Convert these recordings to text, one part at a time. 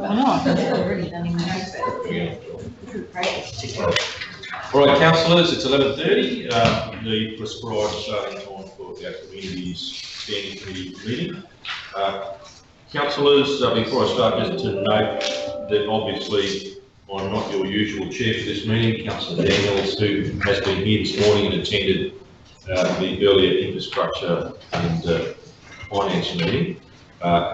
I know, I've already done in All right, councillors, it's 11:30, the prescribed starting time for our community's standing committee meeting. Councillors, before I start, just to note that obviously I'm not your usual chair for this meeting. Councillor Daniels, who has been here this morning and attended the earlier infrastructure and finance meeting,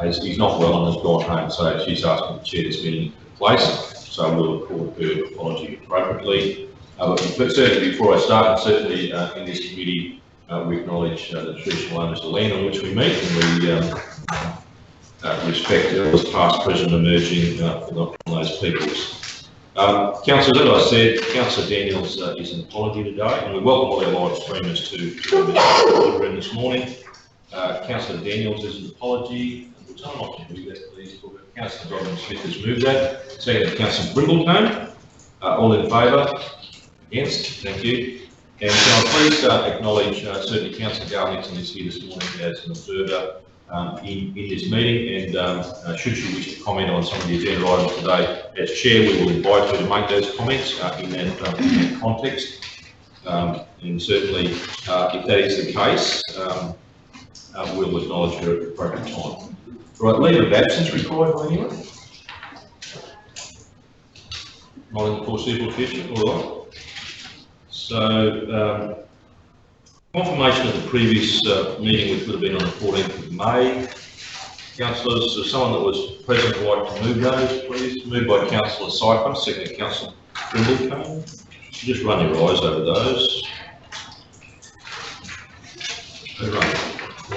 he's not well and has gone home, so she's asked me to chair this meeting in place, so we'll record her apology appropriately. But certainly before I start, and certainly in this committee, we acknowledge the traditional owners of the land on which we meet, and we respect elders past, present, emerging from those peoples. Councillors, as I said, Councillor Daniels is an apology today, and we welcome all our live streamers to the boardroom this morning. Councillor Daniels is an apology. Would someone like to move that, please? Councillor Godwin Smith has moved that. Second, Councillor Brindletone. All in favour? Against? Thank you. And can I please acknowledge certainly Councillor Garlington is here this morning as an observer in this meeting, and should she wish to comment on some of the agenda items today, as chair, we will invite her to make those comments in that context. And certainly, if that is the case, we'll acknowledge her at the appropriate time. Right, leave of absence required by anyone? Not in the foreseeable future, all right. So, confirmation of the previous meeting, which would have been on the 14th of May. Councillors, is someone that was present would like to move those, please? Moved by Councillor Syphon, second Councillor Brindletone. Just run your eyes over those. They run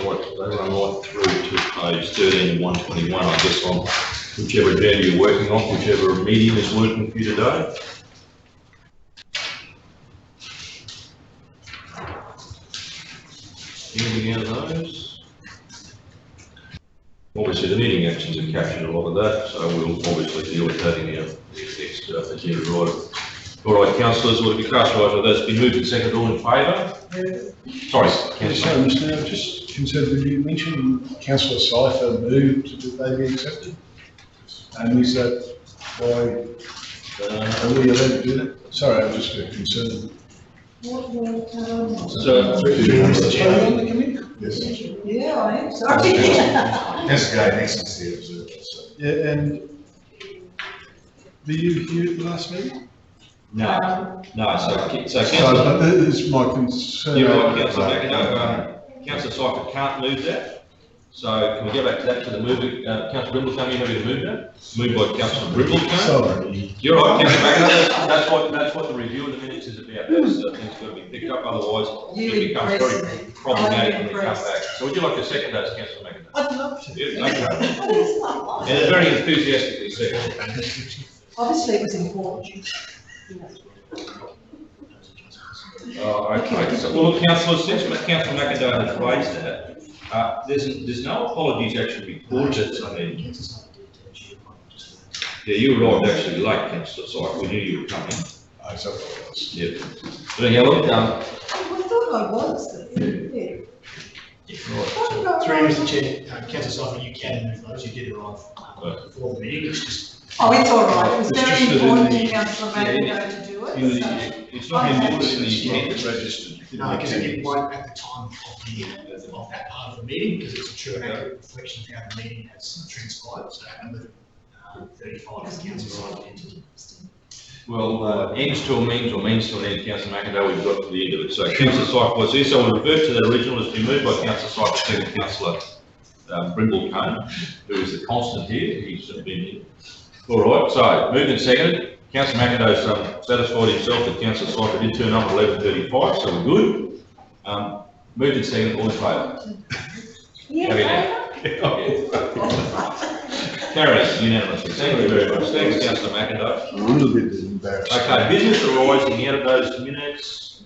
right through to page 13 and 121, I guess, on whichever agenda you're working on, whichever medium is working for you today. Anything out of those? Obviously, the meeting actions have captured a lot of that, so we'll obviously deal with that in our next agenda item. All right, councillors, will it be cast your eyes on those? Been moved and seconded, all in favour? Sorry, Councillor. Mr. Mayor, just concerned with you mentioned Councillor Syphon moved that they be accepted, and is that why are we allowed to do that? Sorry, I'm just a bit concerned. So, Mr. Chair, on the committee? Yes. Yeah, I am sorry. That's great, excellent to observe. Yeah, and were you here at the last meeting? no, so So councillor, that is my concern. you're right, councillor McIntyre, councillor Syphon can't move that. So can we go back to that, to the move, Councillor Brindletone, you happy to move that? Moved by Councillor Brindletone. Sorry. You're right, Councillor McIntyre, that's what the review of the minutes is about. Those things got to be picked up, otherwise it becomes very problematic when we come back. So would you like to second those, Councillor McIntyre? I'd love to. Yeah, okay. And very enthusiastically seconded. Obviously, it was important. Okay, so, well, look, councillors, since Councillor McIntyre has raised that, there's no apologies actually recorded. I mean, yeah, you arrived actually late, Councillor Syphon. We knew you were coming. Yeah. But anyhow, look, I thought I was. Yeah. Through Mr. Chair, Councillor Syphon, you can move those. You did arrive before the meeting. It's just. Oh, it's all right. It was It's very just that important in to the- Councillor McIntyre to do it. So. it's not important in the event registered. No, because it won't at the time of that part of the meeting, because it's a true and accurate reflection of how the meeting has transpired. So number 35 is Councillor Syphon. Well, ends to a means or means to an end, Councillor McIntyre, we've got to the end of it. So Councillor Syphon was here, so we'll revert to the original. It's been moved by Councillor Syphon, second Councillor Brindletone, who is the constant here. He's been here. All right, so moved and seconded. Councillor McIntyre's satisfied himself that Councillor Syphon did turn up at 11:35, so we're good. Moved and seconded, all in favour? Yeah. Carries unanimously. Thank you very much. Thanks, Councillor McIntyre. A little bit embarrassed. Okay, business arising out of those minutes.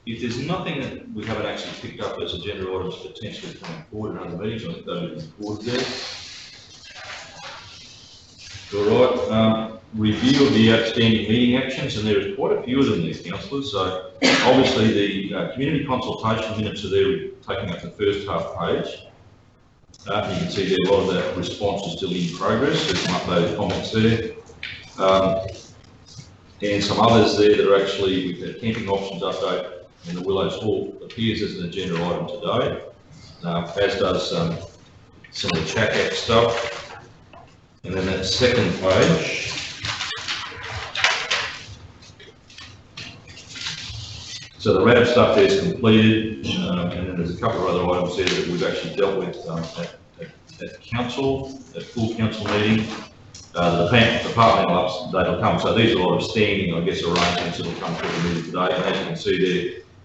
If there's nothing that we haven't actually picked up as agenda items potentially coming forward in other meetings, I think those have been recorded there. All right, review of the outstanding meeting actions, and there is quite a few of them there, councillors. So obviously the community consultation minutes are there, taking up the first half page. You can see there a lot of that response is still in progress. There's some updated comments there. And some others there that are actually, we've had camping options update, and the Willows Hall appears as an agenda item today, as does some of the CHACAC stuff. And then that second page, so the RAD stuff there is completed, and then there's a couple of other items there that we've actually dealt with at council, at full council meeting. The departmental update will come, so these are a lot of standing, I guess, arrangements that will come through the meeting today. And as you can see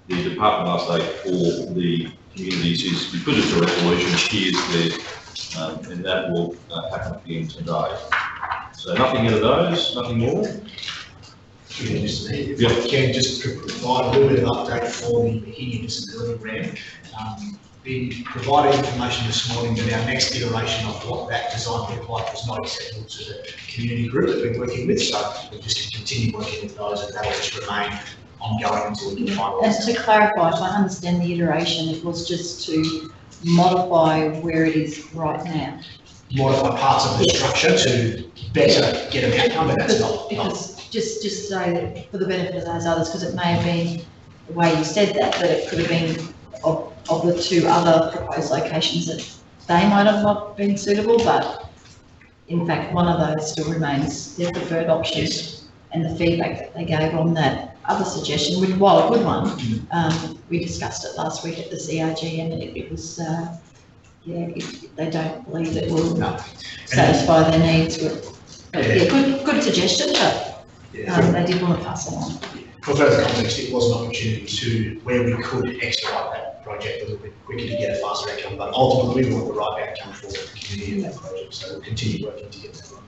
there, the departmental update for the communities is, because it's a resolution, appears there, and that will happen again today. So nothing out of those, nothing more. If I can just provide a little bit of update for the Bohemian Disability Grant. We provided information this morning that our next iteration of what that design looked like was not acceptable to the community group that we're working with, so we're just going to continue working with those, and that will just remain ongoing until we can finalise. And to clarify, if I understand the iteration, it was just to modify where it is right now. Modify parts of the structure to better get an outcome, but that's not. Because just so that for the benefit of those others, because it may have been the way you said that it could have been of the two other proposed locations that they might have not been suitable, but in fact one of those still remains their preferred option. Yes. And the feedback that they gave on that other suggestion, which, while a good one, we discussed it last week at the CRG, and it was they don't believe it will satisfy their needs. Good suggestion, but they did want to pass it on. For further context, it was an opportunity to where we could expedite that project a little bit quicker to get a faster outcome, but ultimately we want the right outcome for the community in that project, so we'll continue working to get that right.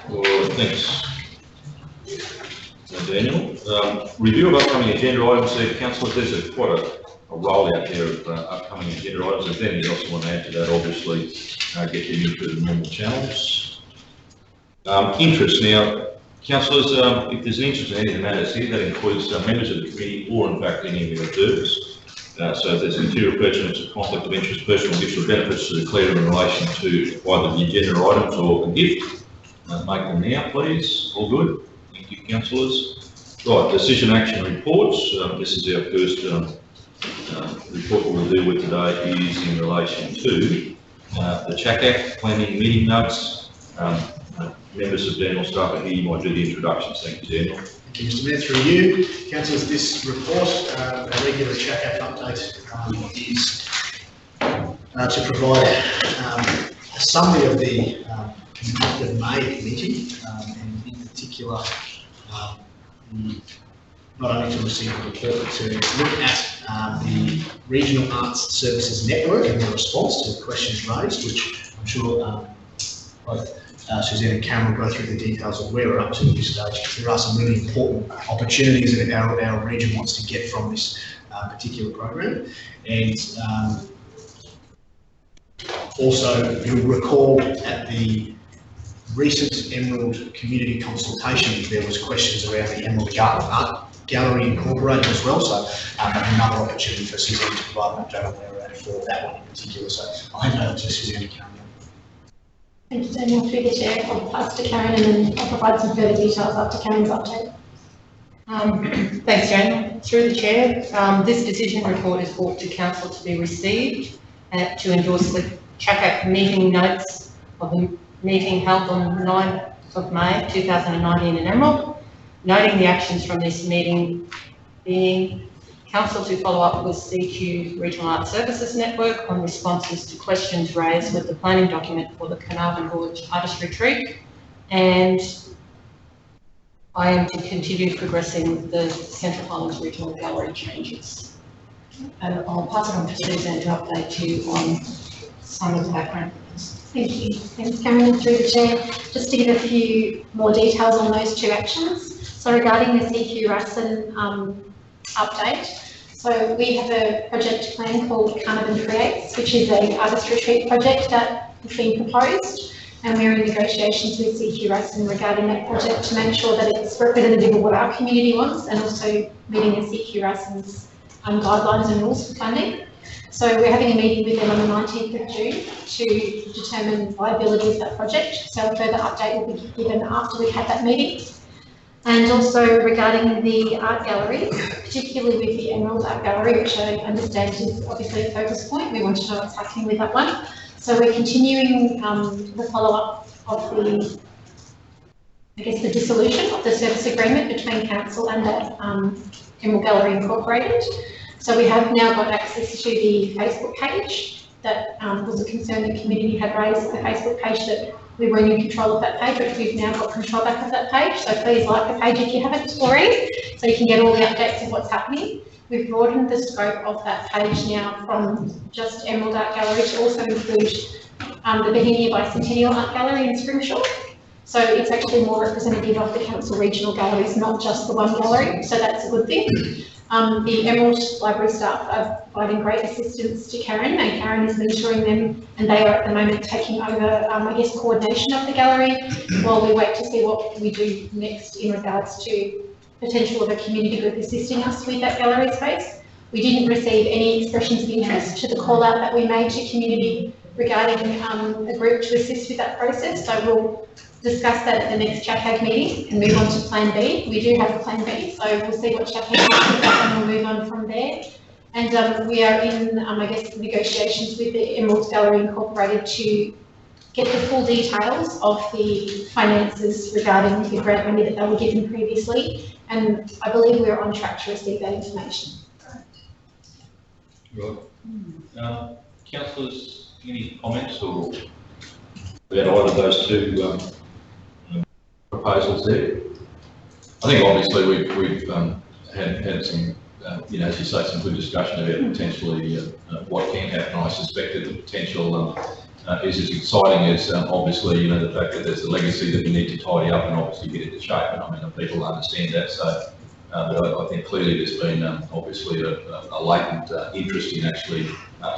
Well, thanks, Daniel. Review of upcoming agenda items there, councillors. There's quite a rollout there of upcoming agenda items. If anything else you want to add to that, obviously get them into the normal channels. Interest now. Councillors, if there's an interest in any of the matters here, that includes members of the committee or in fact any of the observers. So if there's a material pertinent to conflict of interest, personal gifts or benefits to declare in relation to either the agenda items or a gift, make them now please. All good. Thank you, councillors. Right, decision action reports. This is our first report we'll deal with today is in relation to the CHACAC planning meeting notes. Members of Daniel staff are here, you might do the introductions. Thank you, Daniel. Thank you, Mr. Mayor. Through you, councillors, this report, a regular CHACAC update, is to provide a summary of the month of May meeting, and in particular, not only to receive a report, but to look at the Regional Arts Services Network and the response to the questions raised, which I'm sure both Suzanne and Cameron will go through the details of where we're up to at this stage. There are some really important opportunities that our region wants to get from this particular program. And also, you'll recall at the recent Emerald community consultation, there was questions around the Emerald Art Gallery Incorporated as well. So another opportunity for Suzanne to provide an update on where we're at for that one in particular. So I'll hand over to Suzanne and Cameron. Thank you, Daniel. Through the chair, I'll pass to Karen and then I'll provide some further details after Karen's update. Thanks, Daniel. Through the chair, this decision report is brought to council to be received to endorse the CHACAC meeting notes of the meeting held on 9th of May 2019 in Emerald, noting the actions from this meeting being council to follow up with CQ Regional Arts Services Network on responses to questions raised with the planning document for the Carnarvon Gorge Artist Retreat, and I am to continue progressing the Central Highlands Regional Gallery changes. And I'll pass it on to Suzanne to update you on some of the background. Thank you. Thanks, Karen. Through the chair, just to give a few more details on those two actions. So regarding the CQ Rassen update, so we have a project plan called Carnarvon Creates, which is an artist retreat project that has been proposed, and we're in negotiations with CQ Rassen regarding that project to make sure that it's representative of what our community wants and also meeting the CQ Rassen's guidelines and rules for funding. So we're having a meeting with them on the 19th of June to determine viability of that project. So a further update will be given after we've had that meeting. And also regarding the art galleries, particularly with the Emerald Art Gallery, which I understand is obviously a focus point. We want to know what's happening with that one. So we're continuing the follow-up of the, I guess, the dissolution of the service agreement between council and Emerald Gallery Incorporated. So we have now got access to the Facebook page. That was a concern the community had raised, the Facebook page, that we weren't in control of that page, but we've now got control back of that page. So please like the page if you haven't already, so you can get all the updates of what's happening. We've broadened the scope of that page now from just Emerald Art Gallery to also include the Bohemia Bicentennial Art Gallery in Scrimshaw. So it's actually more representative of the council regional galleries, not just the one gallery, so that's a good thing. The Emerald Library staff are providing great assistance to Karen, and Karen is mentoring them, and they are at the moment taking over, I guess, coordination of the gallery while we wait to see what we do next in regards to potential of a community group assisting us with that gallery space. We didn't receive any expressions of interest to the call out that we made to community regarding a group to assist with that process, so we'll discuss that at the next CHAPAG meeting and move on to Plan B. We do have a Plan B, so we'll see what CHAPAG is and we'll move on from there. And we are in, I guess, negotiations with the Emerald Gallery Incorporated to get the full details of the finances regarding the grant money that they were given previously, and I believe we're on track to receive that information. Right. Councillors, any comments or about either of those two proposals there? I think obviously we've had some, as you say, some good discussion about potentially what can happen. I suspect that the potential is as exciting as obviously, the fact that there's the legacy that we need to tidy up and obviously get into shape. And I mean, people understand that. So, but I think clearly there's been obviously a latent interest in actually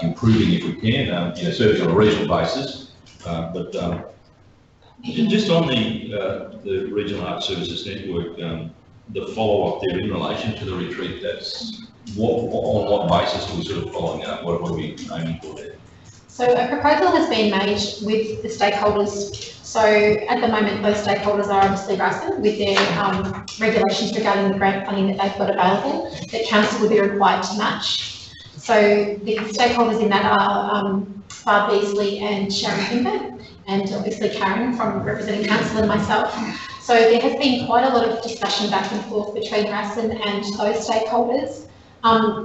improving if we can, certainly on a regional basis. But just on the Regional Art Services Network, the follow-up there in relation to the retreat, that's on what basis are we sort of following up? What are we aiming for there? So a proposal has been made with the stakeholders. So at the moment, those stakeholders are obviously RASN with their regulations regarding the grant funding that they've got available that council will be required to match. So the stakeholders in that are Barb Beasley and Sharon Pimpert, and obviously Karen from representing council and myself. So there has been quite a lot of discussion back and forth between RASN and those stakeholders.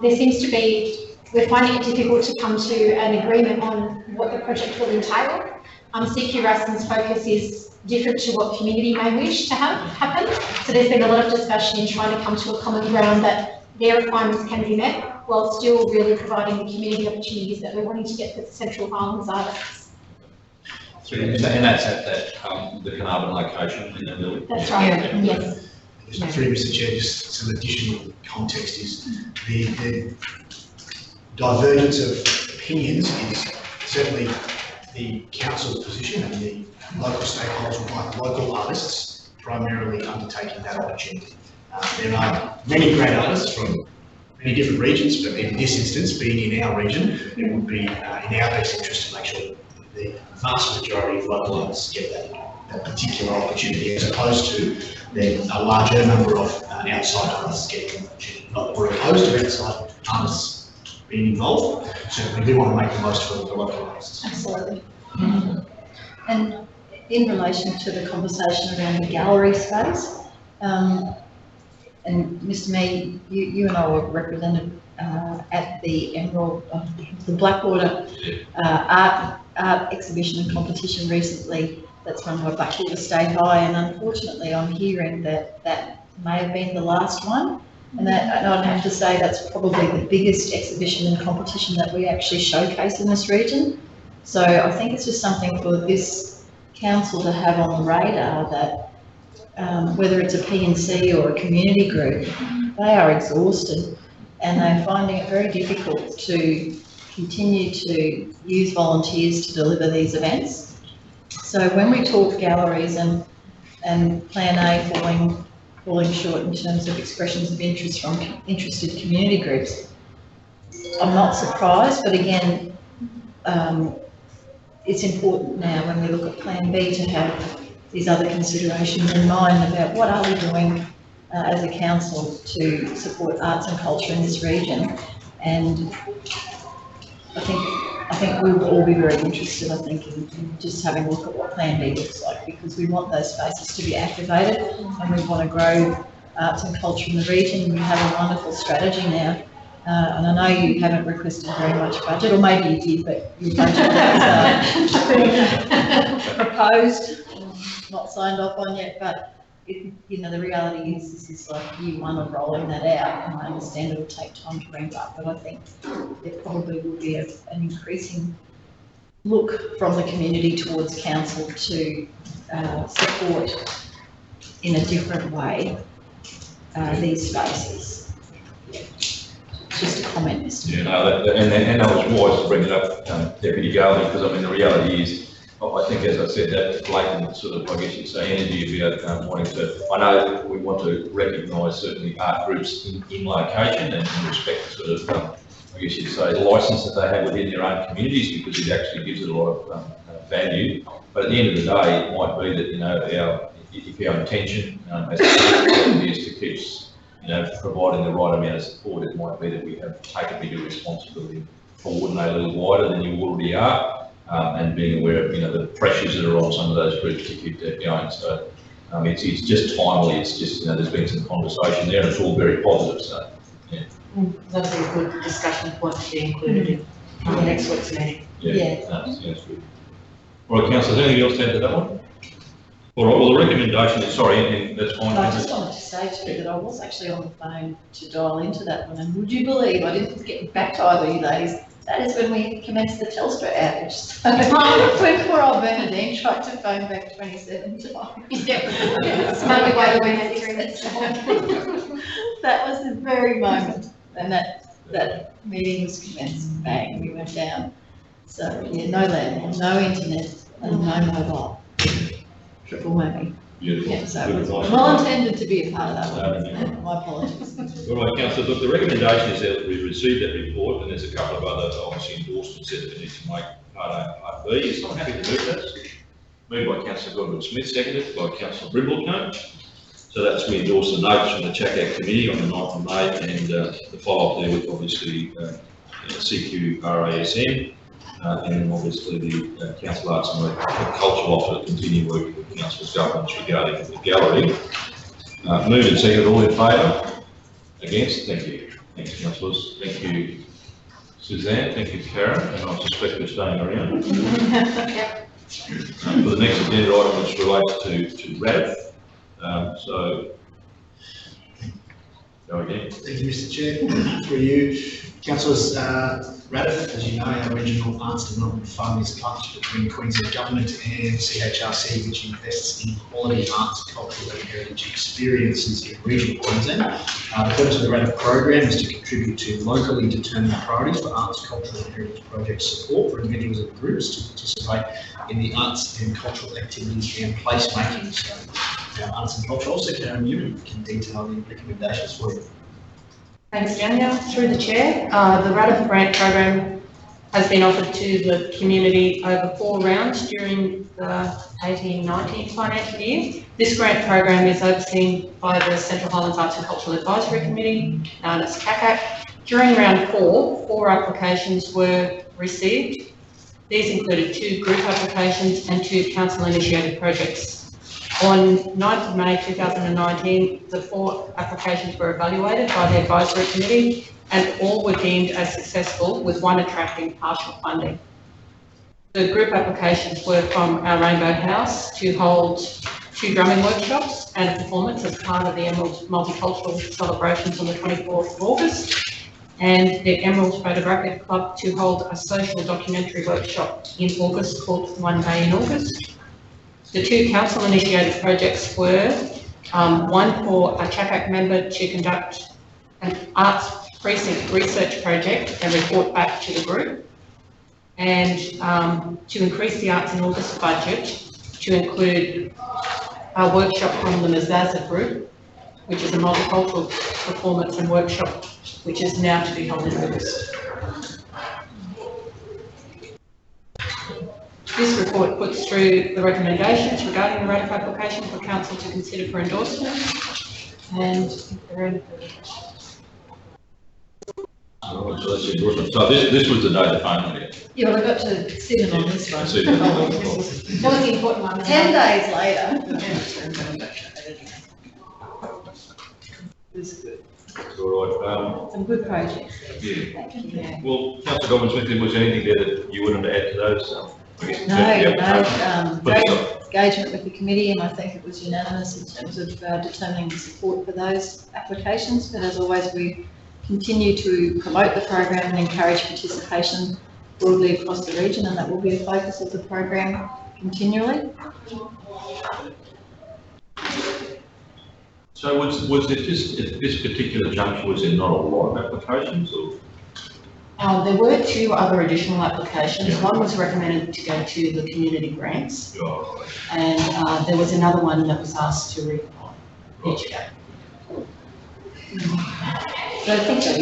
There seems to be, we're finding it difficult to come to an agreement on what the project will entail. CQ RASN's focus is different to what community may wish to have happen. So there's been a lot of discussion in trying to come to a common ground that their requirements can be met while still really providing the community opportunities that we're wanting to get for the Central Highlands artists. And that's at the Carnarvon location in the building? That's right, yes. Through Mr. Chair, just some additional context is the divergence of opinions is certainly the council's position, and the local stakeholders would like local artists primarily undertaking that opportunity. There are many great artists from many different regions, but in this instance, being in our region, it would be in our best interest to make sure that the vast majority of local artists get that particular opportunity, as opposed to a larger number of outside artists getting an opportunity. Not that we're opposed to outside artists being involved, certainly we want to make the most for the local artists. Absolutely. And in relation to the conversation around the gallery space, and Mr. Mee, you and I were represented at the Emerald, the Blackwater art exhibition and competition recently. That's run by Blackwater State High, and unfortunately I'm hearing that that may have been the last one. And I'd have to say that's probably the biggest exhibition and competition that we actually showcase in this region. So I think it's just something for this council to have on the radar that whether it's a PNC or a community group, they are exhausted and they're finding it very difficult to continue to use volunteers to deliver these events. So when we talk galleries and Plan A falling short in terms of expressions of interest from interested community groups, I'm not surprised, but again, it's important now when we look at Plan B to have these other considerations in mind about what are we doing as a council to support arts and culture in this region. And I think we will all be very interested, I think, in just having a look at what Plan B looks like, because we want those spaces to be activated and we want to grow arts and culture in the region. We have a wonderful strategy now. And I know you haven't requested very much budget, or maybe you did, but your budget was proposed, not signed off on yet, but the reality is this is like year one of rolling that out, and I understand it will take time to ramp up, but I think there probably will be an increasing look from the community towards council to support in a different way these spaces. Just a comment, Mr. Yeah, no, and I was wise to bring it up, Deputy Garley, because I mean, the reality is, I think, as I said, that blatant sort of, I guess you'd say, energy about wanting to, I know we want to recognise certainly art groups in location and respect the sort of, I guess you'd say, licence that they have within their own communities, because it actually gives it a lot of value. But at the end of the day, it might be that, if our intention as a council is to keep, providing the right amount of support, it might be that we have taken bigger responsibility for coordinate a little wider than you already are. And being aware of, the pressures that are on some of those groups to keep that going. So it's just timely. It's just, there's been some conversation there, and it's all very positive. So, yeah. That'll be a good discussion point to be included in the next week's meeting. Yeah. Sounds good. All right, councillors, anything else to add to that one? All right, well, the recommendation is, sorry, and that's fine. I just wanted to say to you that I was actually on the phone to dial into that one, and would you believe I didn't get back to either of you ladies. That is when we commenced the Telstra outage. So when poor old Bernadine tried to phone back 27 times. That was the very moment, and that meeting was commenced. Bang, we went down. So yeah, no landline, no internet, and no mobile. Triple whammy. Beautiful. Yeah, so Good it was advice. well intended to be a part of that one. My apologies. All right, councillor, look, the recommendation is that we received that report, and there's a couple of other, obviously, endorsements that we need to make part A and part B. So I'm happy to move that. Moved by councillor Godwin-Smith, seconded by councillor Brimblecombe. So that's, we endorse the notes from the CHACAC committee on the 9th of May, and the follow-up there with obviously CQRASM, and then obviously the Council Arts and Cultural Officer to continue working with council's governments regarding the gallery. Moved and seconded, all in favour? Against? Thank you. Thanks, councillors. Thank you, Suzanne. Thank you, Karen. And I suspect we're staying around. For the next agenda item, which relates to RADF. So, go again. Thank you, Mr. Chair. For you, councillors, RADF, as you know, our Regional Arts Development Fund is a partnership between Queensland Government and CHRC, which invests in quality arts, cultural and heritage experiences in regional Queensland. The purpose of the RADF program is to contribute to locally determined priorities for arts, cultural and heritage project support for individuals and groups to participate in the arts and cultural activities and placemaking. So, our arts and culture also can detail the recommendations for you. Thanks, Daniel. Through the chair, the RADF grant program has been offered to the community over 4 rounds during the 18-19 financial year. This grant program is overseen by the Central Highlands Arts and Cultural Advisory Committee, known as CACAC. During round 4 applications were received. These included 2 group applications and 2 council-initiated projects. On 9th of May 2019, the 4 applications were evaluated by the advisory committee and all were deemed as successful, with 1 attracting partial funding. The group applications were from our Rainbow House to hold 2 drumming workshops and a performance as part of the Emerald Multicultural celebrations on the 24th of August, and the Emerald Photographic Club to hold a social documentary workshop in August called One Day in August. The 2 council-initiated projects were one for a CHACAC member to conduct an arts precinct research project and report back to the group, and to increase the Arts in August budget to include a workshop from the Mazaza group, which is a multicultural performance and workshop, which is now to be held in August. This report puts through the recommendations regarding the RADIC application for council to consider for endorsement. And if there are any further questions. All right, so that's the endorsement. So this was the data phone here. Yeah, well, I got to sit in on this I one. see that. That was the important one. 10 days later. It was good. All right. Some good projects. Yeah. Thank you. Well, Councillor Godwin-Smith, was there anything there that you wanted to add to those? I guess in No, terms of the application? great engagement with the committee, and I think it was unanimous in terms of determining the support for those applications. But as always, we continue to promote the program and encourage participation broadly across the region, and that will be a focus of the program continually. So was it just, at this particular juncture, was there not a lot of applications or? There were 2 other additional applications. Yeah. One was recommended to go to the community grants, Yeah, and there was another one that was asked to reapply each day. So I think it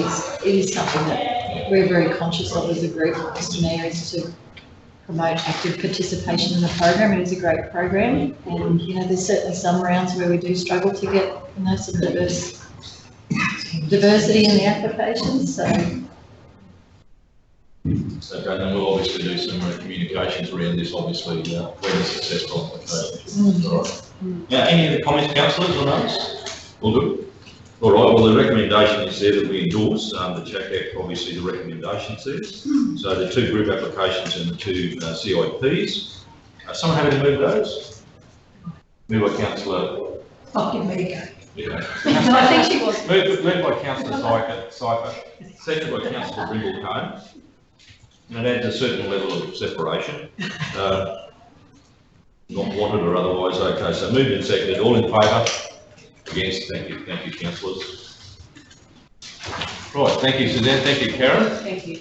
is something that we're very conscious of as a group, Mr Mayor, is to promote active participation in the program. It is a great program, and there's certainly some rounds where we do struggle to get some diversity in the applications. So okay, then we'll obviously do some communications around this, obviously, when a successful application. All right. Now, any other comments, councillors, on those? All good? All right, well, the recommendation is there that we endorse the CHAC Act, obviously the recommendation says. So the 2 group applications and the 2 CIPs. Someone having to move those? Moved by councillor. I'll give me a go. Yeah. no, I think she was. Moved by councillor Sypher, seconded by councillor Brindle-Cone. And it adds a certain level of separation. Not wanted or otherwise, okay, so moved and seconded, all in favour? Against, thank you councillors. Right, thank you Suzanne, thank you Karen. Thank you.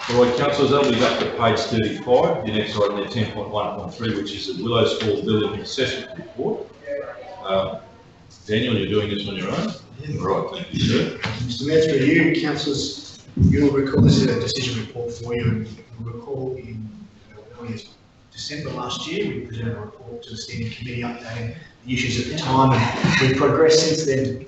All right, councillors, that'll be up to page 35, the next item there, 10.1.3, which is the Willows Falls Building Assessment Report. Daniel, you're doing this on your own? Yeah. Right, thank you, sir. Mr Mayor, through you, councillors, you'll recall this is a decision report for you, and you'll recall in early December last year, we presented a report to the Standing Committee updating the issues at the time, and we've progressed since then.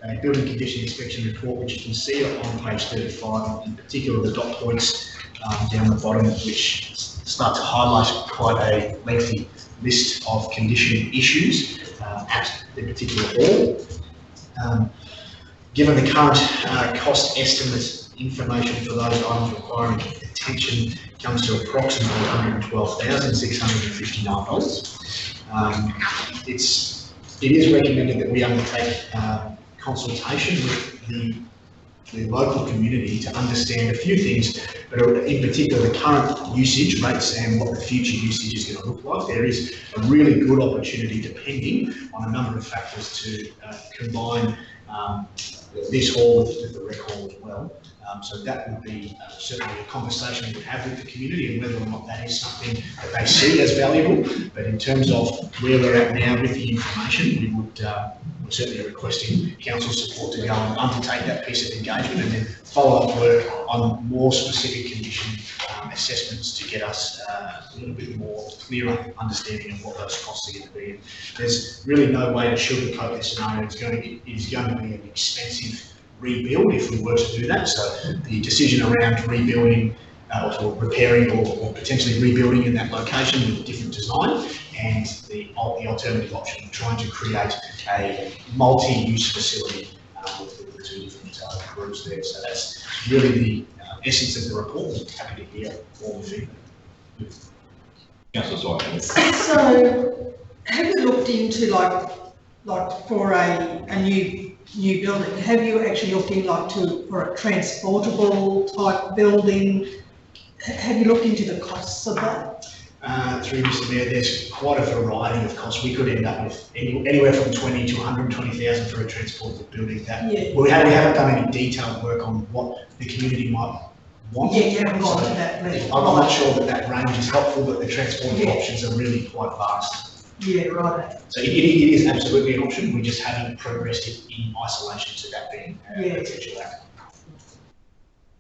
A building condition inspection report, which you can see on page 35, in particular the dot points down the bottom, which start to highlight quite a lengthy list of condition issues at the particular hall. Given the current cost estimate information for those items requiring attention comes to approximately $112,659. It is recommended that we undertake consultation with the local community to understand a few things, but in particular the current usage rates and what the future usage is going to look like. There is a really good opportunity, depending on a number of factors, to combine this hall with the rec hall as well. So that would be certainly a conversation we would have with the community, and whether or not that is something that they see as valuable. But in terms of where we're at now with the information, we would we're certainly requesting council support to go and undertake that piece of engagement, and then follow up work on more specific condition assessments to get us a little bit more clearer understanding of what those costs are going to be. And there's really no way to sugarcoat this scenario. It is going to be an expensive rebuild if we were to do that. So the decision around rebuilding or repairing or potentially rebuilding in that location with a different design, and the alternative option of trying to create a multi-use facility with the 2 different groups there. So that's really the essence of the report. I'm happy to hear all the feedback. Councillor Sypher. So, have you looked into like for a new building? Have you actually looked in for a transportable type building? Have you looked into the costs of that? Through Mr Mayor, there's quite a variety of costs. We could end up with anywhere from 20 to 120,000 for a transportable building. We haven't done any detailed work on what the community might want. Yeah, you haven't gone to that level. I'm not sure that range is helpful, but the transportable options are really quite vast. Yeah, right. So it is absolutely an option. We just haven't progressed it in isolation to that being a potential outcome.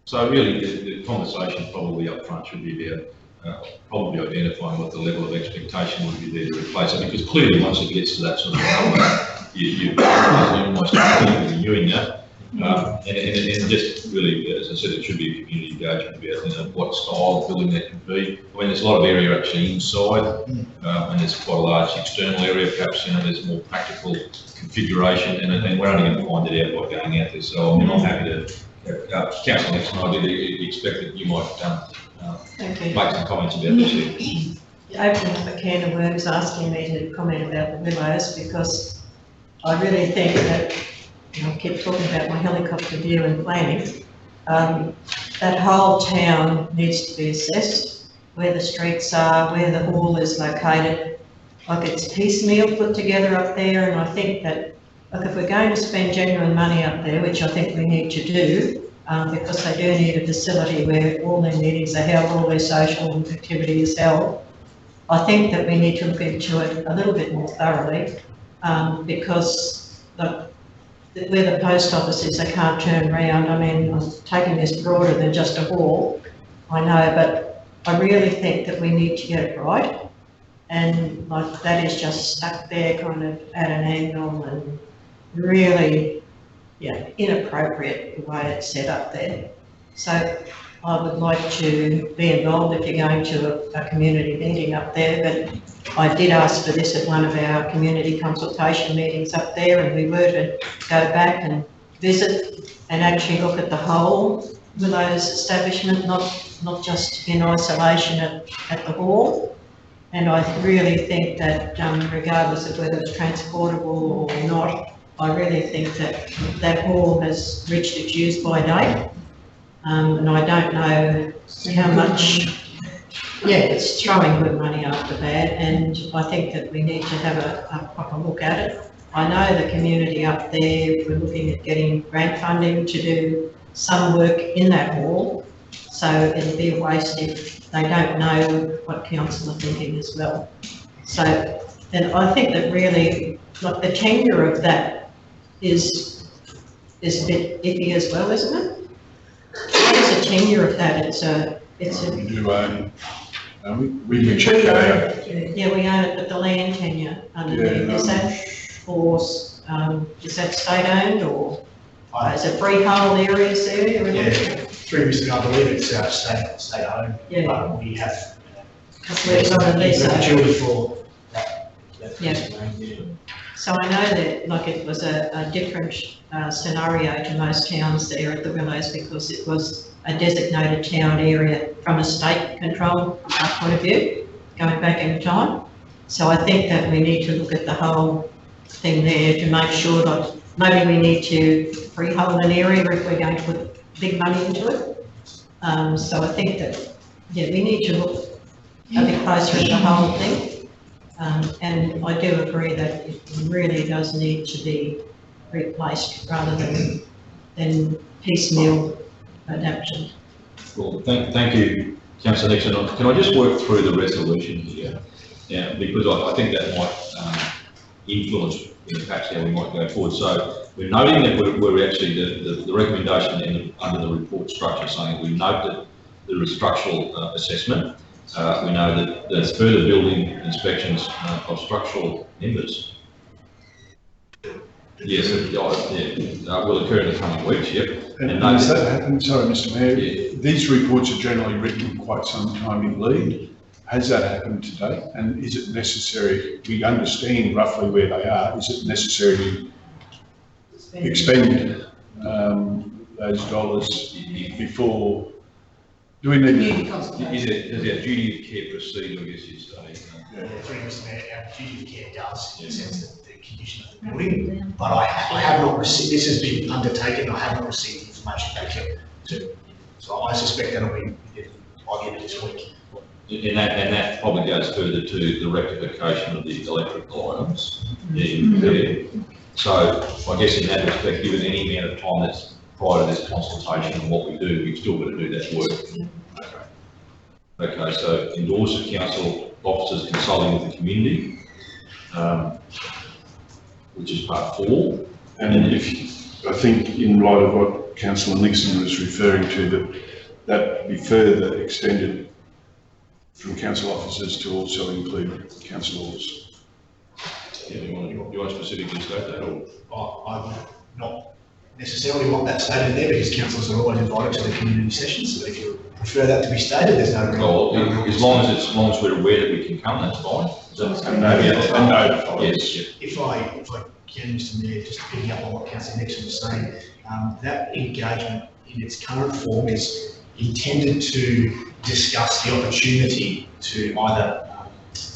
So really, the conversation probably up front should be about probably identifying what the level of expectation would be there to replace it, because clearly once it gets to that sort of number, you're almost renewing that. And just really, as I said, it should be a community engagement about what style of building that can be. I mean, there's a lot of area actually inside, and there's quite a large external area. Perhaps there's more practical configuration, and we're only going to find it out by going out there. So I mean, I'm happy to. Councillor Nixon, I did expect that you might make some comments about this here. You opened up a can of worms asking me to comment about the Willows, because I really think that, I keep talking about my helicopter view and planning, that whole town needs to be assessed, where the streets are, where the hall is located. Like, it's piecemeal put together up there, and I think that, look, if we're going to spend genuine money up there, which I think we need to do, because they do need a facility where all their meetings are held, all their social activity is held, I think that we need to look into it a little bit more thoroughly, because where the post office is, they can't turn around. I mean, I'm taking this broader than just a hall, I know, but I really think that we need to get it right. And like, that is just stuck there kind of at an angle, and really, inappropriate the way it's set up there. So I would like to be involved if you're going to a community meeting up there, but I did ask for this at one of our community consultation meetings up there, and we were to go back and visit and actually look at the whole Willows establishment, not just in isolation at the hall. And I really think that regardless of whether it's transportable or not, I really think that that hall has reached its use by date. And I don't know how much, it's throwing good money after bad, and I think that we need to have a proper look at it. I know the community up there, we're looking at getting grant funding to do some work in that hall, so it'd be a waste if they don't know what council are thinking as well. So, and I think that really, like, the tenure of that is a bit iffy as well, isn't it? What is the tenure of that? We do own, we can check that out. Yeah, we own it, but the land tenure underneath, is that for, is that state owned, or is it freehold areas there? Yeah, previously I believe it's state owned, but we have It's on a lease. perpetuity for that. Yeah. So I know that, like, it was a different scenario to most towns there at the Willows, because it was a designated town area from a state control point of view, going back in time. So I think that we need to look at the whole thing there to make sure that maybe we need to freehold an area if we're going to put big money into it. So I think that, we need to look a bit closer at the whole thing. And I do agree that it really does need to be replaced rather than piecemeal adaptation. Well, thank you, Councillor Nixon. Can I just work through the resolution here? Yeah, because I think that might influence perhaps how we might go forward. So we're noting that we're actually, the recommendation under the report structure saying we note that there is structural assessment. We know that there's further building inspections of structural members. Yes, will occur in the coming weeks, And does that happen, sorry Mr Mayor, these reports are generally written quite some time in lead. Has that happened today? And is it necessary, we understand roughly where they are, is it necessary to expend those dollars before? Do we need does our duty of care proceed, I guess you'd say? Through Mr Mayor, our duty of care does, in the sense that the condition of the building, but I have not received, this has been undertaken, I have not received information back yet. So I suspect that'll be by the end of this week. And that probably goes further to the rectification of the electrical items in there. So I guess in that respect, given any amount of time that's prior to this consultation and what we do, we've still got to do that work. Okay, so endorse the council officers consulting with the community, which is part 4. And if, I think in light of what what Councillor Nixon was referring to, that be further extended from council officers to also include councillors. Yeah, you want to specifically state that, or? I would not necessarily want that stated there because councillors are always invited to the community sessions, so if you prefer that to be stated, there's no. Well, as long as we're aware that we can come, that's fine. Yes. If I can, Mr. Mayor, just picking up on what Councillor Nixon was saying, that engagement in its current form is intended to discuss the opportunity to either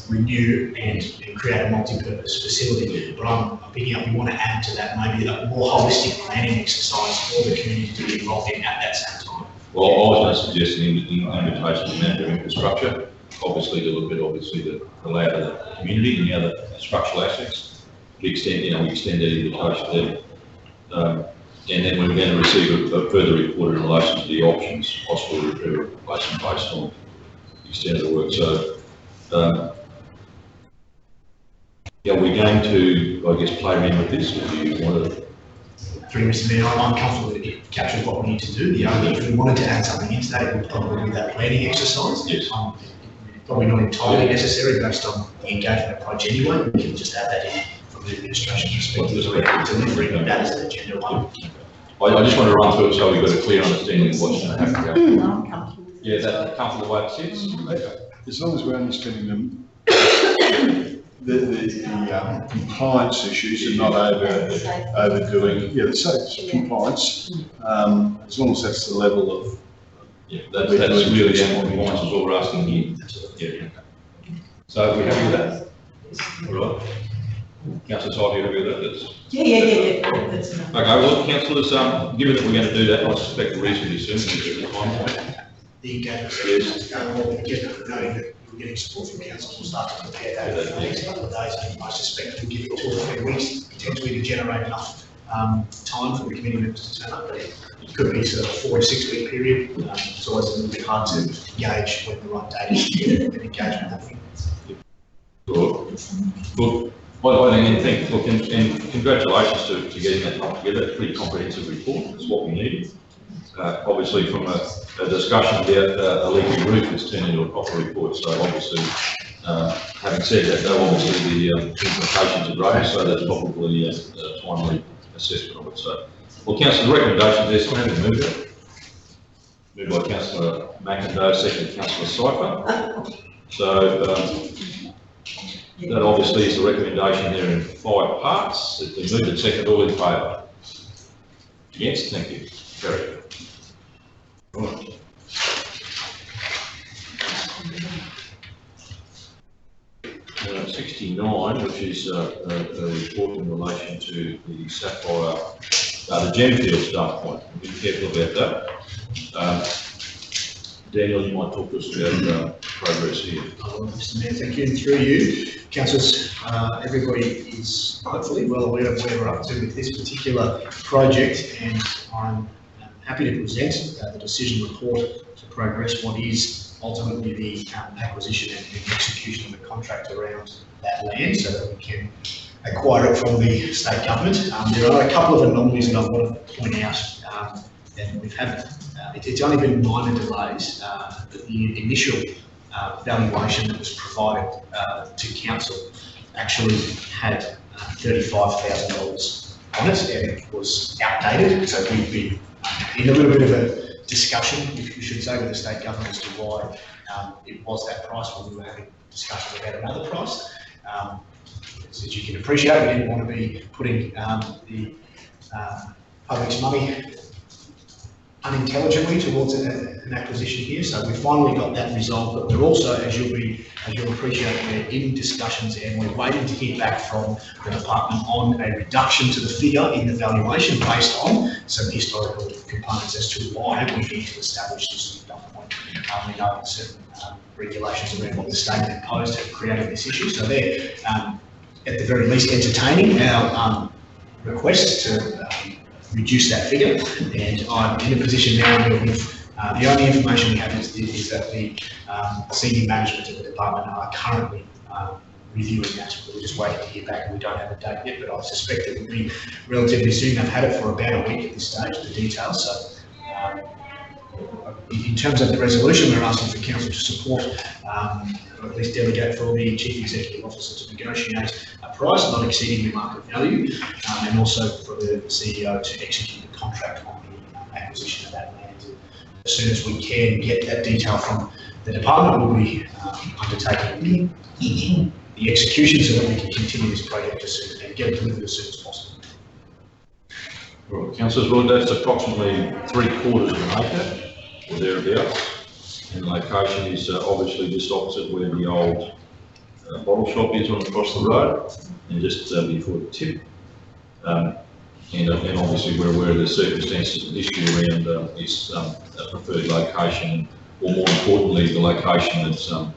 renew and create a multi-purpose facility. But I'm picking up, we want to add to that maybe a more holistic planning exercise for the community to be involved in at that same time. Well, I was going to suggest an invitation to manager infrastructure, obviously to look at the layout of the community and the other structural assets. We extend that invitation there. And then we're going to receive a further report in relation to the options, possible repair and replacement based on the extent of the work. So, yeah, we're going to, I guess, play around with this, or do you want to? Through Mr. Mayor, I'm comfortable that it captures what we need to do. The only, if we wanted to add something into that, it would probably be that planning exercise. Yes. Probably not entirely necessary based on the engagement approach anyway. We can just add that in from the administration perspective, delivering that as an agenda one. I just want to run through it so we've got a clear understanding of what's going to have to go. I'm comfortable. Yeah, that's comfortable way it sits. Okay. As long as we're understanding them, the compliance issues and not overdoing, compliance, as long as that's the level of. Yeah, that's really the compliance is all we're asking here. Yeah. So we happy with that? All right. Councillor Todd, you happy with that? That's... Yeah. That's enough. Okay, well, councillors, given that we're going to do that, I suspect reasonably soon, because of the time point. The engagement. Yes. Knowing that we're getting support from council, we'll start to prepare that over the next couple of days, and I suspect we'll give it 2 or 3 weeks potentially to generate enough time for the committee members to turn up. But it could be sort of a 4 to 6 week period. It's always a little bit hard to gauge when the right date is to get an engagement happening. Good. Well, I think, look, and congratulations to getting that together. Pretty comprehensive report. That's what we needed. Obviously, from a discussion about a leaky roof, it's turned into a proper report. So, obviously, having said that, though, obviously the implications are great. So, that's probably a timely assessment of it. So, well, councillor, the recommendations there. Someone have to move it. Moved by councillor McIndoe, second councillor Cypher. So. That obviously is the recommendation there in 5 parts. If they move it second, all in favour? Yes, thank you. Carried. Right. Uh, 69, which is a report in relation to the Sapphire, the Gemfield start point. Be careful about that. Daniel, you might talk to us about progress here. Mr. Mayor, thank you. And through you, councillors, everybody is hopefully well aware of where we're up to with this particular project, and I'm happy to present the decision report to progress what is ultimately the acquisition and the execution of the contract around that land so that we can acquire it from the state government. There are a couple of anomalies that I want to point out, and we've had. It's only been minor delays, but the initial valuation that was provided to council actually had $35,000 on it, and it was outdated. So we've been in a little bit of a discussion, if you should say, with the state government as to why it was that price when we were having discussions about another price. As you can appreciate, we didn't want to be putting the public's money unintelligently towards an acquisition here, so we finally got that resolved. But we're also, as you'll appreciate, we're in discussions and we're waiting to hear back from the department on a reduction to the figure in the valuation based on some historical components as to why we need to establish this new point. We know certain regulations around what the state imposed have created this issue, so they're at the very least entertaining our request to reduce that figure, and I'm in a position now where the only information we have is that the senior management of the department are currently reviewing that. We're just waiting to hear back, and we don't have a date yet, but I suspect it will be relatively soon. They've had it for about a week at this stage, the details. So in terms of the resolution, we're asking for council to support, or at least delegate for the Chief Executive Officer to negotiate a price not exceeding the market value, and also for the CEO to execute the contract on the acquisition of that land. As soon as we can get that detail from the department, we'll be undertaking the execution so that we can continue this project as soon and get it delivered as soon as possible. Right, councillors, well, that's approximately 3/4 of an acre or thereabouts, and the location is obviously just opposite where the old bottle shop is on across the road, and just before the tip. And obviously we're aware of the circumstances of the issue around this preferred location, or more importantly, the location that's, well,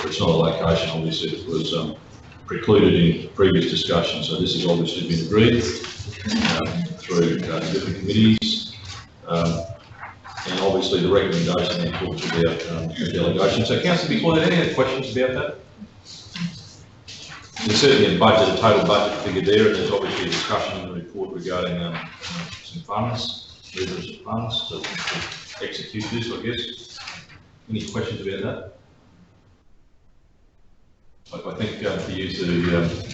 it's not a location, obviously it was precluded in previous discussions, so this has obviously been agreed through different committees. And obviously the recommendation then talks about the delegation. So councillor, before that, any other questions about that? There's certainly a budget, a total budget figure there, and there's obviously a discussion in the report regarding some funds, levers of funds to execute this, I guess. Any questions about that? I think to use the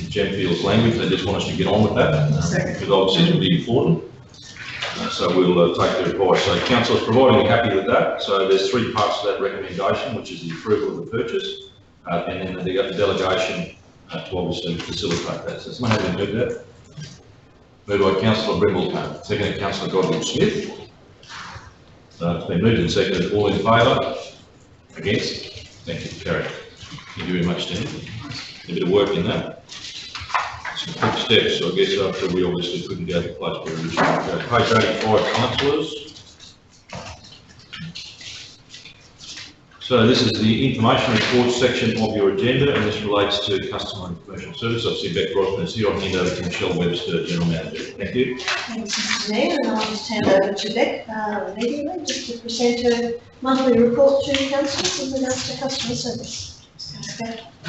Gemfields language, they just want us to get on with that, because obviously it's really important. So we'll take their advice. So council is providing you happy with that. So there's 3 parts to that recommendation, which is the approval of the purchase, and then the delegation to obviously facilitate that. So someone have moved that? Moved by councillor Brindle, seconded councillor Godwin Smith. It's been moved and seconded. All in favour? Against? Thank you, carried. Thank you very much, Danny. A bit of work in that. Some quick steps, I guess, after we obviously couldn't go to the place where we originally go. Page 85, councillors. So this is the information report section of your agenda, and this relates to customer and commercial service. I see Beck Rosman is here. I'll hand over to Michelle Webster, General Manager. Thank you. Thanks, Mr. Mayor, and I'll just hand over to Beck immediately just to present a monthly report to councillors in regards to customer service.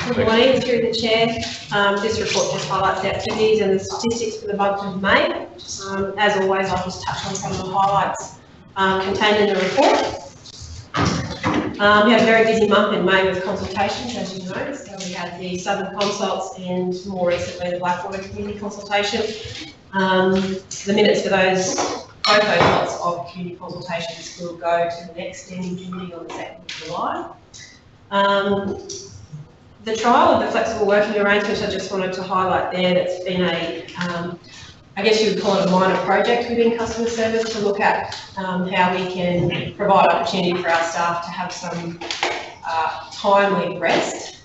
Good morning, through the chair. This report just highlights the activities and the statistics for the month of May. As always, I'll just touch on some of the highlights contained in the report. We had a very busy month in May with consultations, as you know. So we had the Southern Consults and more recently the Blackwater Community Consultation. The minutes for both those lots of community consultations will go to the next standing committee on the 2nd of July. The trial of the flexible working arrangement, I just wanted to highlight there, that's been a, I guess you would call it a minor project within customer service to look at how we can provide opportunity for our staff to have some timely rest,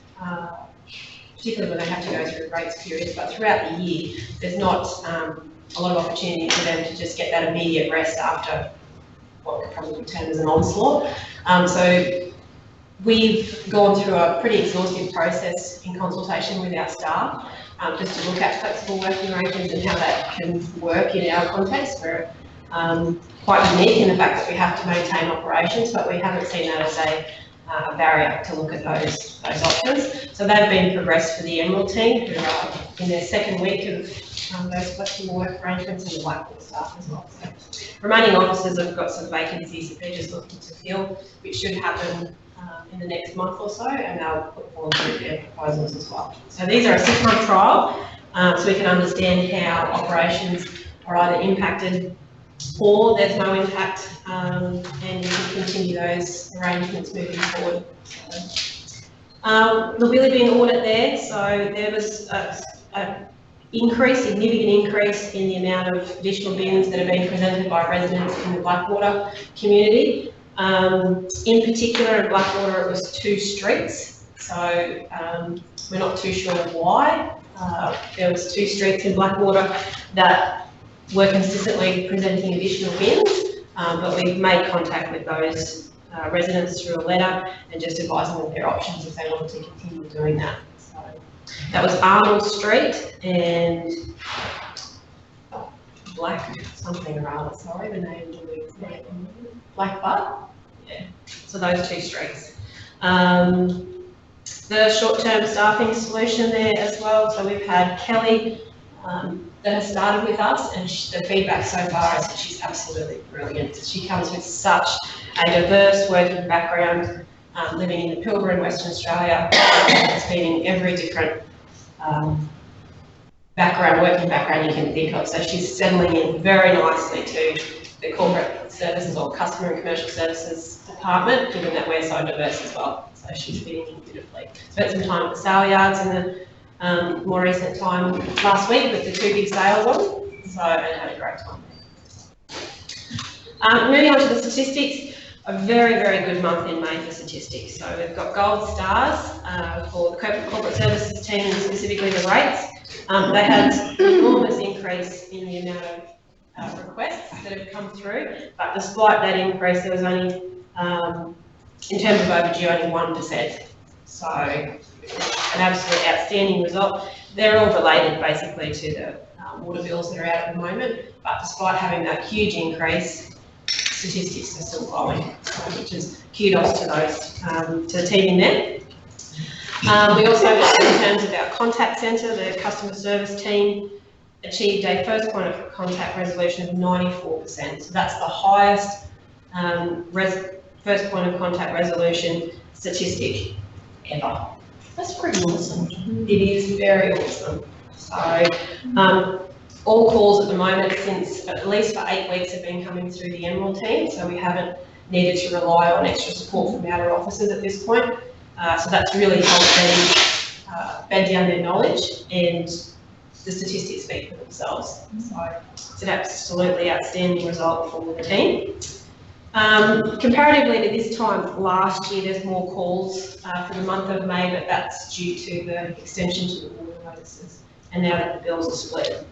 particularly when they have to go through breaks periods, but throughout the year, there's not a lot of opportunity for them to just get that immediate rest after what could probably be termed as an onslaught. So we've gone through a pretty exhaustive process in consultation with our staff, just to look at flexible working arrangements and how that can work in our context. We're quite unique in the fact that we have to maintain operations, but we haven't seen that as a barrier to look at those options. So they've been progressed for the Emerald team, who are in their 2nd week of those flexible work arrangements, and the Blackwater staff as well. So remaining officers have got some vacancies that they're just looking to fill, which should happen in the next month or so, and they'll put forward their proposals as well. So these are a 6-month trial, so we can understand how operations are either impacted or there's no impact, and we can continue those arrangements moving forward. There'll really be an audit there, so there was a significant increase in the amount of additional bins that have been presented by residents in the Blackwater community. In particular, in Blackwater, it was 2 streets, so we're not too sure why. There was 2 streets in Blackwater that were consistently presenting additional bins, but we've made contact with those residents through a letter and just advising them of their options if they wanted to continue doing that. So that was Arnold Street and Black something or other, sorry, the name of the Black Bud? Yeah, so those 2 streets. the short-term staffing solution there as well. So we've had Kelly that has started with us, and the feedback so far is that she's absolutely brilliant. She comes with such a diverse working background, living in the Pilbara in Western Australia, it's been in every different working background you can think of. So she's settling in very nicely to the corporate services or customer and commercial services department, given that we're so diverse as well. So she's fitting in beautifully. Spent some time at the sale yards in the more recent time last week with the 2 big sales on, so and had a great time there. Moving on to the statistics, a very, very good month in May for statistics. So we've got gold stars for the corporate services team, and specifically the rates. They had an enormous increase in the amount of requests that have come through, but despite that increase, there was only, in terms of overdue, only 1%. So an absolutely outstanding result. They're all related basically to the water bills that are out at the moment, but despite having that huge increase, statistics are still growing, which is kudos to those, to the team in there. We also, in terms of our contact centre, the customer service team achieved a first point of contact resolution of 94%. So that's the highest first point of contact resolution statistic ever. That's pretty awesome. It is very awesome. So all calls at the moment, since at least for 8 weeks, have been coming through the Emerald team. So we haven't needed to rely on extra support from outer officers at this point. So that's really helped them bed down their knowledge, and the statistics speak for themselves. So it's an absolutely outstanding result for the team. Comparatively to this time last year, there's more calls for the month of May, but that's due to the extension to the water notices, and now that the bills are split.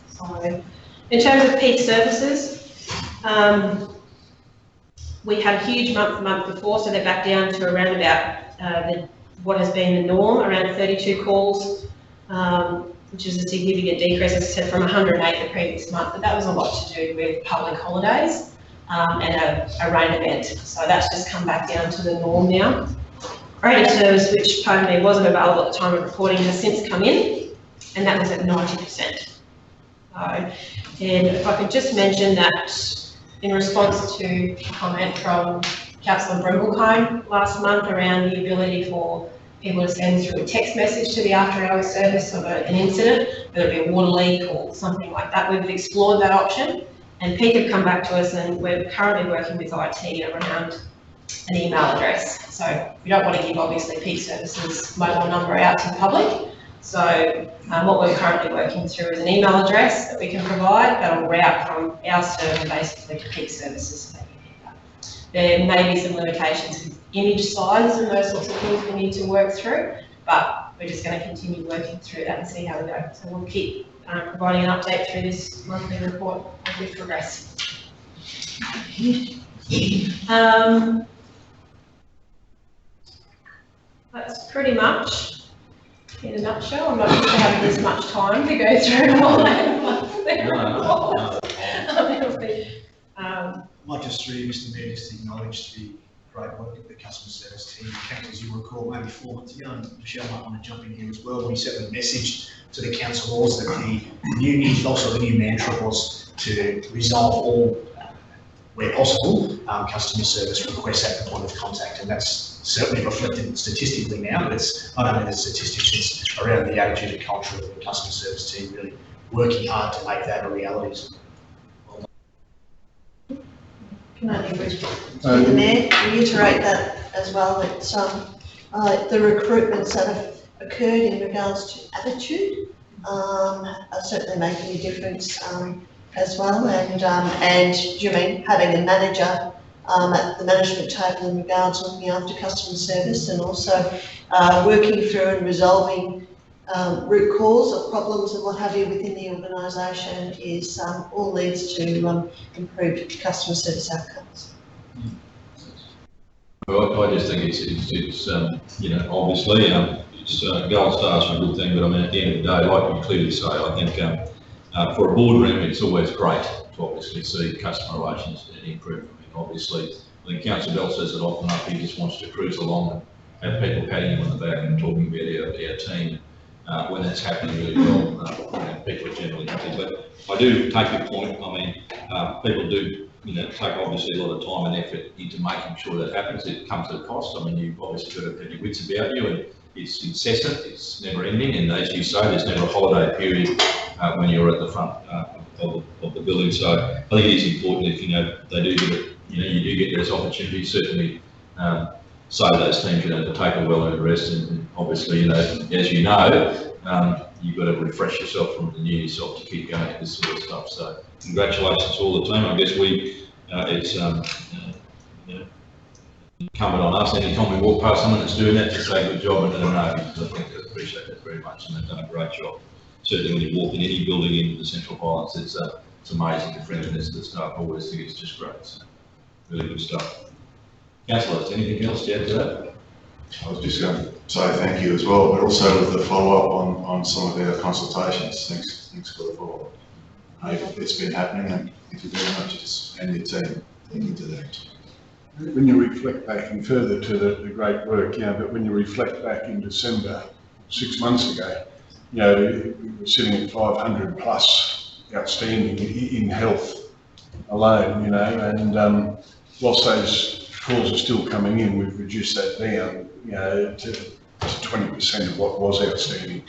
So in terms of peak services, we had a huge month the month before, so they're back down to around about what has been the norm, around 32 calls, which is a significant decrease, as I said, from 108 the previous month, but that was a lot to do with public holidays and a rain event. So that's just come back down to the norm now. Rate of service, which pardon me, wasn't available at the time of reporting, has since come in, and that was at 90%. And if I could just mention that in response to a comment from Councillor Brimblecombe last month around the ability for people to send through a text message to the after-hours service of an incident, whether it be a water leak or something like that. We've explored that option, and Peak have come back to us, and we're currently working with IT around an email address. So we don't want to give, obviously, Peak Services mobile number out to the public. So what we're currently working through is an email address that we can provide that will route from our server basically to Peak Services. There may be some limitations with image size and those sorts of things we need to work through, but we're just going to continue working through that and see how we go. So we'll keep providing an update through this monthly report as we progress. That's pretty much in a nutshell. I'm not used to having this much time to go through all that. I might just through Mr. Mayor just acknowledge the great work of the customer service team. As you recall, maybe 4 months ago, and Michelle might want to jump in here as well, we sent a message to the councillors that the new, also the new mantra was to resolve all, where possible, customer service requests at the point of contact, and that's certainly reflected statistically now, but it's not only the statistics, it's around the attitude and culture of the customer service team really working hard to make that a reality. Can I the Mayor reiterate that as well, that the recruitments that have occurred in regards to attitude are certainly making a difference as well, and you mean having a manager at the management table in regards to looking after customer service, and also working through and resolving root cause or problems and what have you within the organisation is all leads to improved customer service outcomes. Well, I just think it's you know, obviously it's gold stars are a good thing, but I mean, at the end of the day, like you clearly say, I think for a boardroom, it's always great to obviously see customer relations improve. I mean, obviously, I think Councillor Bell says it often up, he just wants to cruise along have people patting you on the back and talking about our team, when that's happening really well, and people are generally happy. But I do take your point. I mean, people do, take obviously a lot of time and effort into making sure that happens. It comes at a cost. I mean, you've obviously got to have your wits about you, and it's incessant, it's never ending, and as you say, there's never a holiday period when you're at the front of the building. So I think it is important if, they do get it, you do get those opportunities, certainly say to those teams, to take a well-earned rest, and obviously, as you know, you've got to refresh yourself and renew yourself to keep going at this sort of stuff. So congratulations to all the team. I guess it's incumbent on us, anytime we walk past someone that's doing that, to say good job and let them know, because I think they appreciate that very much, and they've done a great job. Certainly when you walk in any building into the Central Highlands, it's amazing the friendliness that staff always think it's just great. So really good stuff. Councillor, anything else to add to that? I was just going to say thank you as well, but also with the follow-up on some of our consultations. Thanks for the follow-up. It's been happening, and thank you very much, and your team. Thank you to that. When you reflect back, and further to the great work, but when you reflect back in December, 6 months ago, we were sitting at 500 plus outstanding in health alone, and whilst those calls are still coming in, we've reduced that down, to 20% of what was outstanding,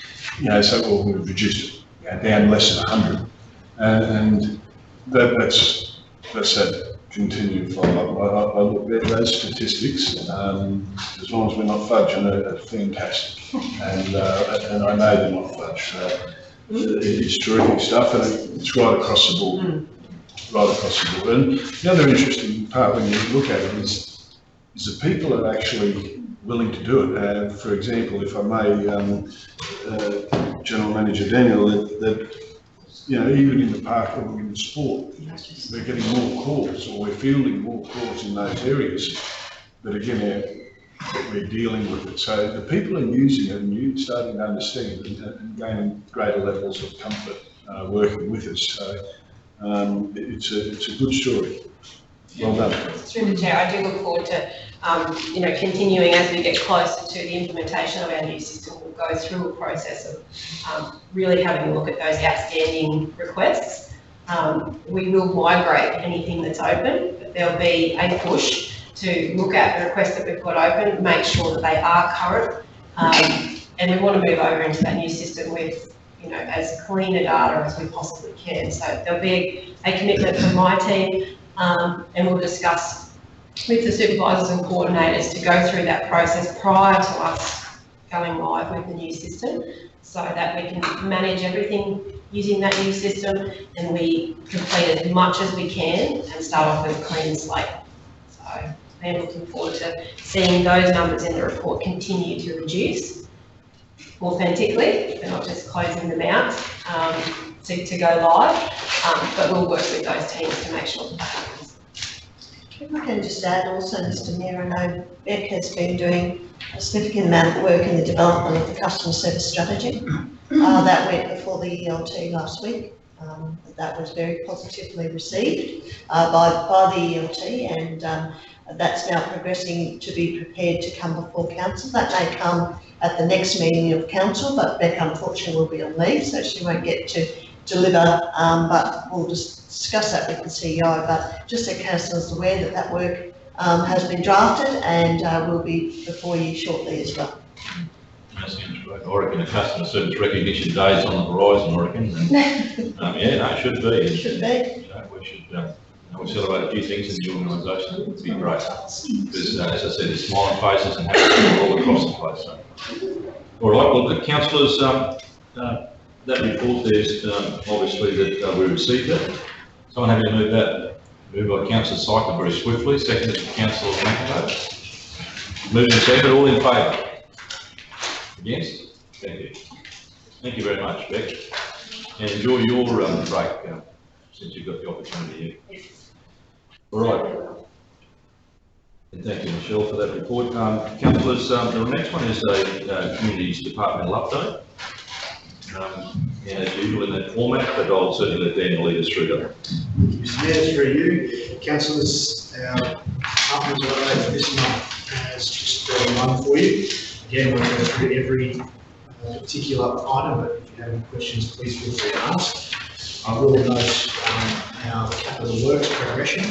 so we've reduced it down less than 100, and that's that continued follow-up. I look at those statistics, as long as we're not fudging, are fantastic, and I know they're not fudged. It's terrific stuff, and it's right across the board. Right across the board. And the other interesting part when you look at it is the people that are actually willing to do it. For example, if I may, General Manager Daniel, that even in the park or in the sport, we're getting more calls, or we're fielding more calls in those areas that again we're dealing with it. So the people are using it, and you're starting to understand and gaining greater levels of comfort working with us. So it's a good story. Well done. Through the chair, I do look forward to continuing as we get closer to the implementation of our new system. We'll go through a process of really having a look at those outstanding requests. We will migrate anything that's open, but there'll be a push to look at the requests that we've got open, make sure that they are current, and we want to move over into that new system with as clean a data as we possibly can. So there'll be a commitment from my team, and we'll discuss with the supervisors and coordinators to go through that process prior to us going live with the new system, so that we can manage everything using that new system, and we complete as much as we can and start off with a clean slate. So I'm looking forward to seeing those numbers in the report continue to reduce authentically. We're not just closing them out to go live, but we'll work with those teams to make sure that happens. If I can just add also, Mr Mayor, I know Beck has been doing a significant amount of work in the development of the customer service strategy. That went before the ELT last week. That was very positively received by the ELT, and that's now progressing to be prepared to come before council. That may come at the next meeting of council, but Beck unfortunately will be on leave, so she won't get to deliver, but we'll just discuss that with the CEO. But just so councillors are aware that work has been drafted and will be before you shortly as well. That sounds great. I reckon the customer service recognition day is on the horizon, I reckon. And, it should be. It should be. We should we celebrate a few things in the organisation. It would be great. Because, as I said, there's smiling faces and happy people all across the place. So. All right, well, the councillors, that report there's obviously that we received it. Someone having to move that? Moved by Councillor Cycler very swiftly, seconded by Councillor McIntyre. Moved and seconded, all in favour? Against? Thank you. Thank you very much, Beck. And enjoy your break since you've got the opportunity here. All right. And thank you, Michelle, for that report. Councillors, the next one is a Communities Departmental update. And as usual in that format, but I'll certainly let Daniel lead us through that. Mr Mayor, through you, councillors, our departmental update for this month has just 31 for you. Again, we'll go through every particular item, but if you have any questions, please feel free to ask. I will note our capital works progression.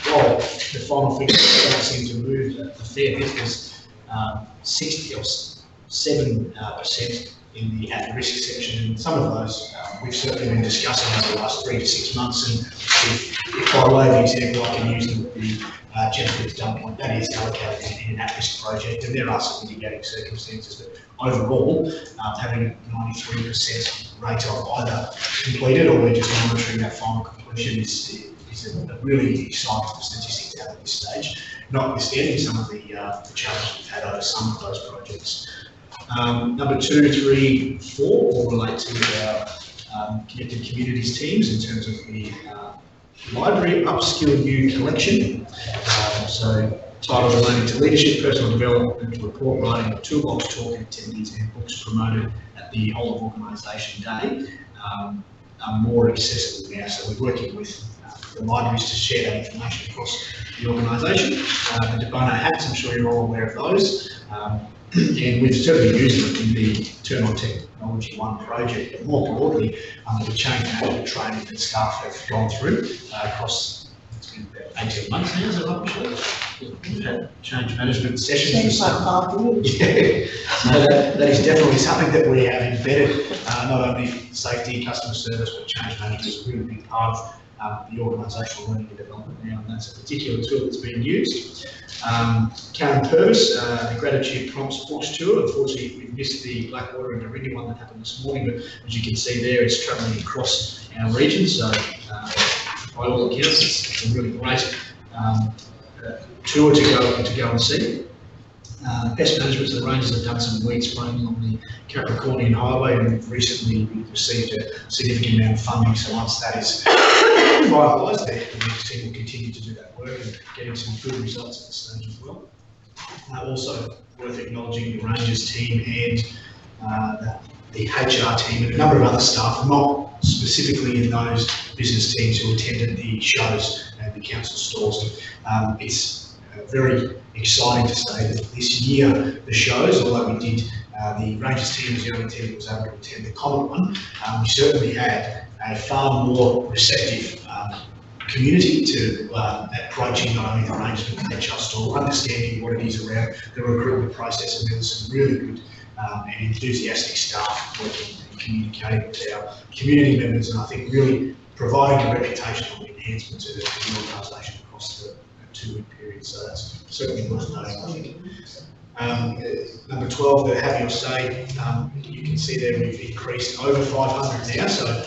Well, the final figures don't seem to move a fair bit. There's 60 or 7% in the at-risk section, and some of those we've certainly been discussing over the last 3 to 6 months. And if by way of example, I can use the Jennifer's Dump Point, that is allocated in an at-risk project, and there are some mitigating circumstances, but overall, having a 93% rate of either completed or we're just monitoring that final completion is a really exciting statistic to have at this stage, notwithstanding some of the challenges we've had over some of those projects. Number 2, 3, 4 all relate to our connected communities teams in terms of the library upskill new collection. So titles relating to leadership, personal development, report writing, toolbox talk, activities and books promoted at the whole of organisation day are more accessible now. So we're working with the libraries to share that information across the organisation. The De Bono hats, I'm sure you're all aware of those. And we've certainly used them in the Turn On Technology 1 project, but more broadly, the change management training that staff have gone through across, it's been about 18 months now, is that right, Michelle? We've had change management sessions. Seems like 5 years. Yeah, so that is definitely something that we have embedded, not only safety, customer service, but change management is a really big part of the organisational learning and development now, and that's a particular tool that's being used. Karen Purvis, the Gratitude Prompts Bush Tour. Unfortunately, we missed the Blackwater and Dorinda one that happened this morning, but as you can see there, it's travelling across our region, so by all accounts, it's a really great tour to go and see. Pest management, the Rangers have done some weed spraying on the Capricornian Highway, and recently we received a significant amount of funding, so once that is finalised, the next team will continue to do that work and getting some good results at this stage as well. Also worth acknowledging the Rangers team and the HR team and a number of other staff, not specifically in those business teams who attended the shows and the council stores. It's very exciting to say that this year the shows, although we did, the Rangers team was the only team that was able to attend the Comet one, we certainly had a far more receptive community to approaching not only the Rangers but the HR store, understanding what it is around the recruitment process, and there was some really good and enthusiastic staff working and communicating with our community members, and I think really providing a reputational enhancement to the organisation across the 2-week period, so that's certainly worth noting, I think. Number 12, the Have Your Say, you can see there we've increased over 500 now, so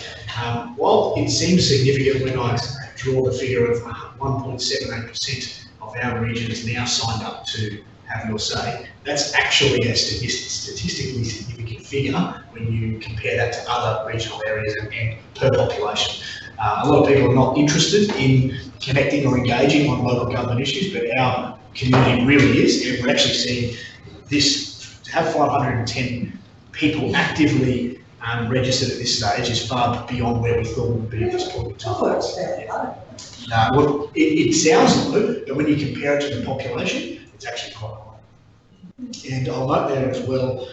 while it seems significant when I draw the figure of 1.78% of our region is now signed up to Have Your Say, that's actually a statistically significant figure when you compare that to other regional areas and per population. A lot of people are not interested in connecting or engaging on local government issues, but our community really is, and we're actually seeing this, to have 510 people actively registered at this stage is far beyond where we thought we would be at this point in time. Well, it sounds low, but when you compare it to the population, it's actually quite high. And I'll note there as well,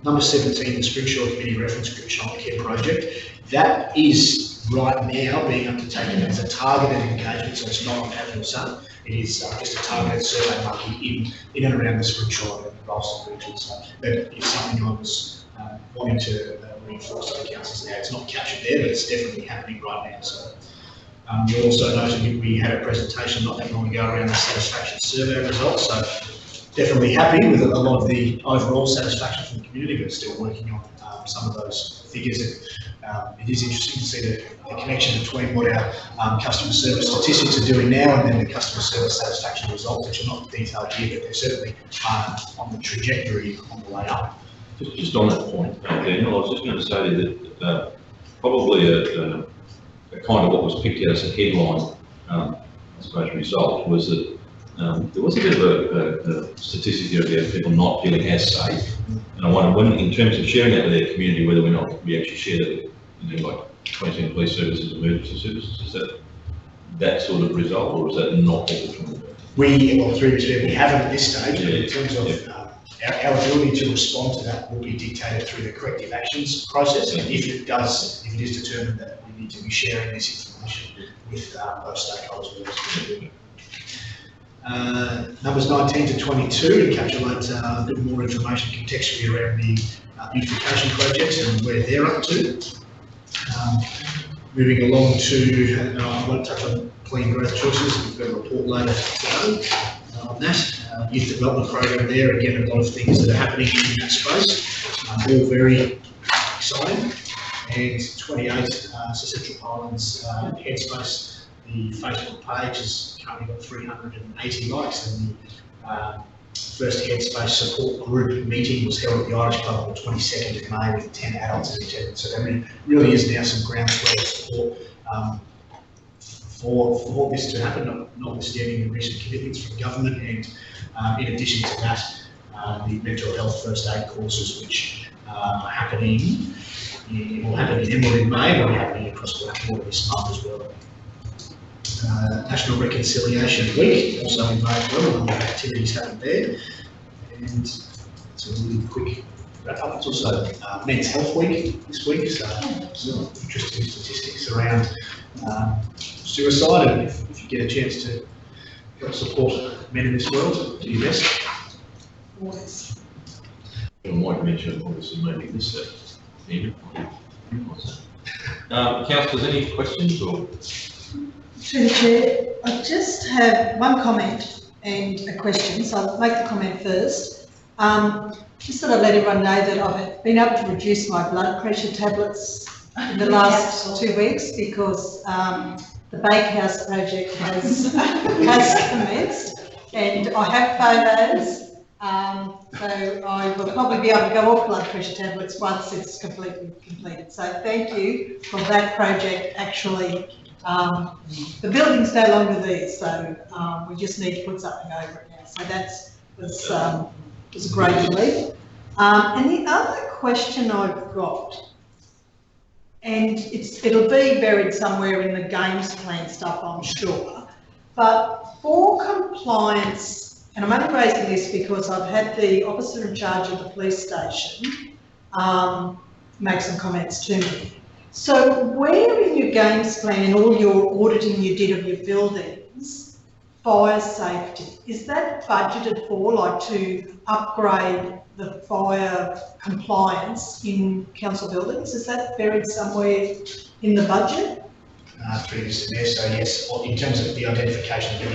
number 17, the Springsure Committee Reference Group Childcare Project, that is right now being undertaken as a targeted engagement, so it's not on Have Your Say. It is just a targeted survey monkey in and around the Springsure and the Ralston region. So that is something I was wanting to reinforce to the councils now. It's not captured there, but it's definitely happening right now. So you also noted we had a presentation not that long ago around the satisfaction survey results. So definitely happy with a lot of the overall satisfaction from the community, but still working on some of those figures. It is interesting to see the connection between what our customer service statistics are doing now and then the customer service satisfaction results, which are not detailed here, but they're certainly on the trajectory on the way up. Just on that point, Daniel, I was just going to say that probably a kind of what was picked out as a headline, I suppose, result was that there was a bit of a statistic there about people not feeling as safe, and I wonder when, in terms of sharing that with their community, whether or not we actually share that, like Queensland Police Services, emergency services, is that sort of result, or is that not what we're talking about? through this, we haven't at this stage, but in terms of our ability to respond to that will be dictated through the corrective actions process. And if it is determined that we need to be sharing this information with those stakeholders. Numbers 19 to 22 encapsulate a bit more information contextually around the beautification projects and where they're up to. Moving along to, I won't touch on clean growth choices, we've got a report later today on that. Youth development program there, again, a lot of things that are happening in that space, all very exciting. And 28, Central Highlands Headspace, the Facebook page has currently got 380 likes, and the first Headspace support group meeting was held at the Irish Club on the 22nd of May with 10 adults in attendance. So there really is now some groundswell of support for this to happen, notwithstanding the recent commitments from government, and in addition to that, the mental health first aid courses which are happening, will happen in Emerald in May, but will be happening across Blackwater this month as well. National Reconciliation Week, also in May as well, a lot of activities happened there. And it's a really quick wrap up. It's also Men's Health Week this week, so some interesting statistics around suicide, and if you get a chance to help support men in this world, do your best. Always. I might mention, obviously, maybe this evening. Councillors, any questions or? Through the Chair, I just have one comment and a question, so I'll make the comment first. Just sort of let everyone know that I've been able to reduce my blood pressure tablets in the last 2 weeks because the Bakehouse project has commenced, and I have photos, so I will probably be able to go off blood pressure tablets once it's completely completed. So thank you for that project. Actually, the building's no longer there, so we just need to put something over it now. So that was a great relief. And the other question I've got, and it'll be buried somewhere in the games plan stuff, I'm sure, but for compliance, and I'm only raising this because I've had the officer in charge of the police station make some comments to me. So where in your games plan and all your auditing you did of your buildings, fire safety, is that budgeted for, like to upgrade the fire compliance in council buildings? Is that buried somewhere in the budget? Through this there, so yes, in terms of the identification of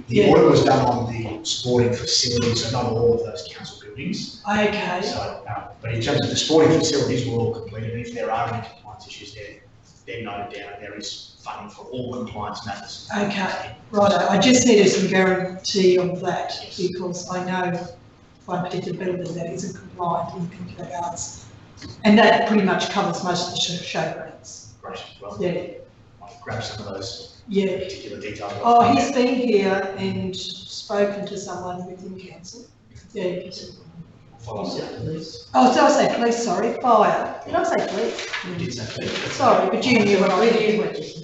the audit was done on the sporting facilities, so not all of those council buildings. Okay. So, but in terms of the sporting facilities, we're all completed, and if there are any compliance issues there, they're noted down, and there is funding for all compliance matters. Okay, right. I just needed some guarantee of that, because I know one particular building that isn't compliant in particular regards, and that pretty much covers most of the showgrounds. Great. Well, yeah. I'll grab some of those particular details. Oh, he's been here and spoken to someone within council. Yeah. Follow up. Oh, so I say police, sorry, fire. Did I say police? You did say police. Sorry, but you knew what I meant.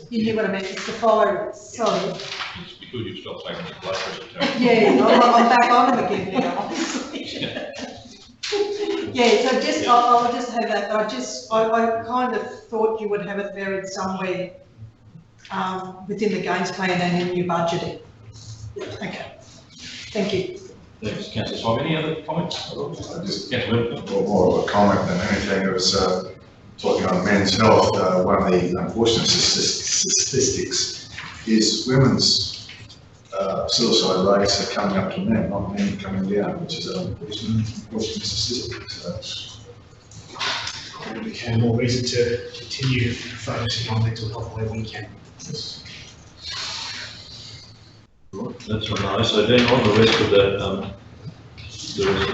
You knew what I meant, it's the fire, sorry. It's because you've stopped taking the blood pressure test. Yeah, I'm back on him again now, obviously. Yeah, so just, I'll just have that, I kind of thought you would have it buried somewhere within the gains plan and in your budgeting. Okay, thank you. Thanks, Councillor Swab. Any other comments? I just, Councillor more of a comment than anything. It was talking on men's health. One of the unfortunate statistics is women's suicide rates are coming up to men, not men coming down, which is an unfortunate statistic. So There became more reason to continue focusing on mental health where we can. That's right. So then on the rest of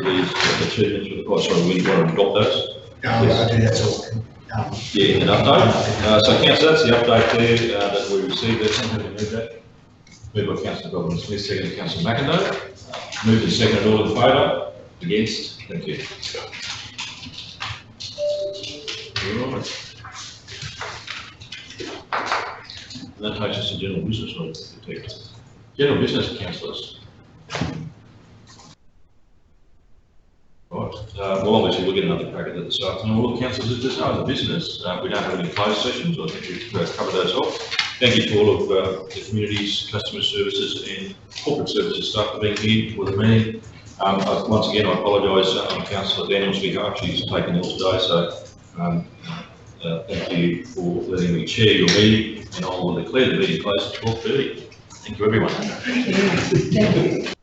these achievements for the course, sorry, we want to adopt those. I do, that's all. Yeah, an update. So councillor, that's the update there that we received. That's something we moved that. Moved by Councillor Goldman Smith, second Councillor McIndoe. Moved and seconded, all in favour? Against? Thank you. All right. And that takes us to general business, right? General business, councillors. Right, well, obviously we'll get another crack at that this afternoon. Well, look, councillors, if there's no other business, we don't have any closed sessions. I think we've covered those off. Thank you to all of the communities, customer services and corporate services staff for being here for the meeting. Once again, I apologise on Councillor Daniels' behalf. She's taken ill today, so thank you for letting me chair your meeting, and I will declare the meeting closed at 12:30. Thank you, everyone. Thank you.